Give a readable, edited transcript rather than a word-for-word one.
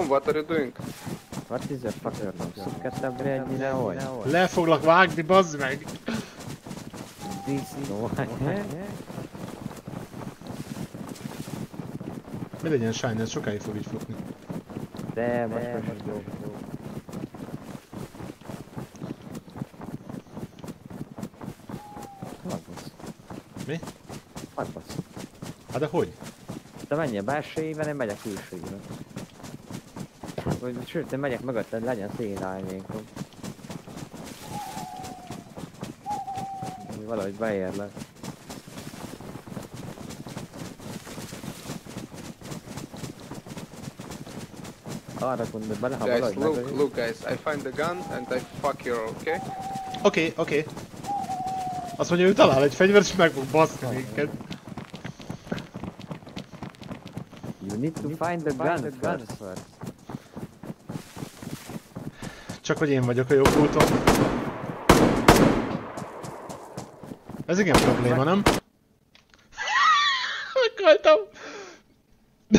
what are you doing? What is your fucker name? Szuketebbre ennyire hogy? Le foglak vágni, bazd meg! Disznó. Mi legyen Shine, ez sokáig fog így futni. De most jó. Magbasz. Mi? Magbasz. Hát de hogy? Te menjél belsőjében, én megyek külsőjében. Vagy sőt, én megyek mögötted, legyen szénálnékom. Valahogy beérlek. Arra gondolod bele, ha Guys, valahogy look guys, I find the gun and I fuck you, okay? Oké. Azt mondja, ő talál egy fegyvert és meg fog baszni minket. You need to find the gun first. Csak hogy én vagyok a jobb úton. Ez igen probléma, nem?